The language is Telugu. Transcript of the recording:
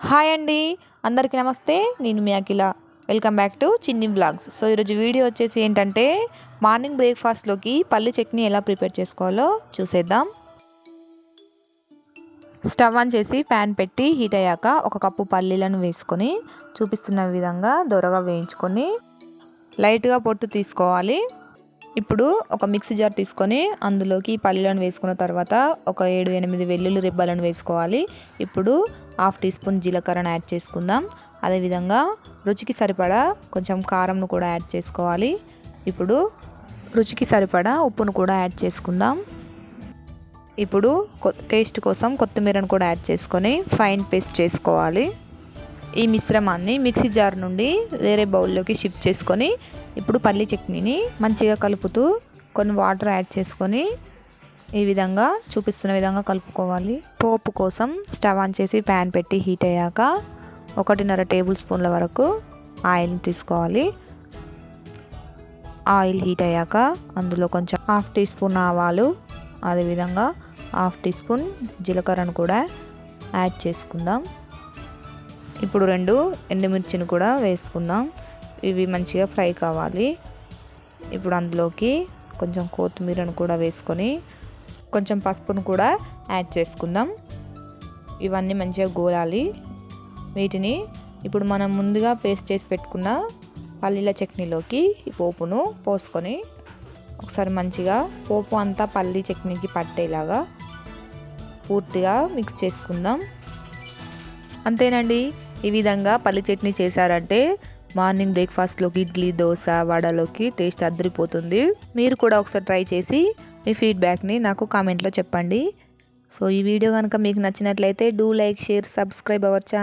హాయ్ అండి, అందరికీ నమస్తే. నేను మీ అఖిల. వెల్కమ్ బ్యాక్ టు చిన్ని బ్లాగ్స్. సో ఈరోజు వీడియో వచ్చేసి ఏంటంటే మార్నింగ్ బ్రేక్ఫాస్ట్లోకి పల్లి చట్నీ ఎలా ప్రిపేర్ చేసుకోవాలో చూసేద్దాం. స్టవ్ ఆన్ చేసి ప్యాన్ పెట్టి హీట్ అయ్యాక 1 కప్పు పల్లీలను వేసుకొని చూపిస్తున్న విధంగా దోరగా వేయించుకొని లైట్గా పొట్టు తీసుకోవాలి. ఇప్పుడు ఒక మిక్సీ జార్ తీసుకొని అందులోకి పల్లీలను వేసుకున్న తర్వాత ఒక 7-8 వెల్లుల్లి రెబ్బలను వేసుకోవాలి. ఇప్పుడు 1/2 టీ స్పూన్ జీలకర్రను యాడ్ చేసుకుందాం. అదేవిధంగా రుచికి సరిపడా కొంచెం కారంను కూడా యాడ్ చేసుకోవాలి. ఇప్పుడు రుచికి సరిపడా ఉప్పును కూడా యాడ్ చేసుకుందాం. ఇప్పుడు టేస్ట్ కోసం కొత్తిమీరను కూడా యాడ్ చేసుకొని ఫైన్ పేస్ట్ చేసుకోవాలి. ఈ మిశ్రమాన్ని మిక్సీ జార్ నుండి వేరే బౌల్లోకి షిఫ్ట్ చేసుకొని ఇప్పుడు పల్లి చట్నీని మంచిగా కలుపుతూ కొన్ని వాటర్ యాడ్ చేసుకొని ఈ విధంగా చూపిస్తున్న విధంగా కలుపుకోవాలి. పోపు కోసం స్టవ్ ఆన్ చేసి ప్యాన్ పెట్టి హీట్ అయ్యాక 1.5 టేబుల్ స్పూన్ల వరకు ఆయిల్ని తీసుకోవాలి. ఆయిల్ హీట్ అయ్యాక అందులో కొంచెం 1/2 టీ స్పూన్ ఆవాలు, అదేవిధంగా 1/2 టీ స్పూన్ జీలకర్రను కూడా యాడ్ చేసుకుందాం. ఇప్పుడు 2 ఎండుమిర్చిని కూడా వేసుకుందాం. ఇవి మంచిగా ఫ్రై కావాలి. ఇప్పుడు అందులోకి కొంచెం కొత్తిమీరను కూడా వేసుకొని కొంచెం పసుపును కూడా యాడ్ చేసుకుందాం. ఇవన్నీ మంచిగా గోలాలి. వీటిని ఇప్పుడు మనం ముందుగా పేస్ట్ చేసి పెట్టుకున్న పల్లీల చట్నీలోకి ఈ పోపును పోసుకొని ఒకసారి మంచిగా పోపు అంతా పల్లీ చట్నీకి పట్టేలాగా పూర్తిగా మిక్స్ చేసుకుందాం. అంతేనండి. ఈ విధంగా పల్లి చట్నీ చేశారంటే మార్నింగ్ బ్రేక్ఫాస్ట్లోకి ఇడ్లీ, దోశ, వడలోకి టేస్ట్ అదిరిపోతుంది. మీరు కూడా ఒకసారి ట్రై చేసి మీ ఫీడ్బ్యాక్ని నాకు కామెంట్లో చెప్పండి. సో ఈ వీడియో కనుక మీకు నచ్చినట్లయితే do like, share, subscribe our channel.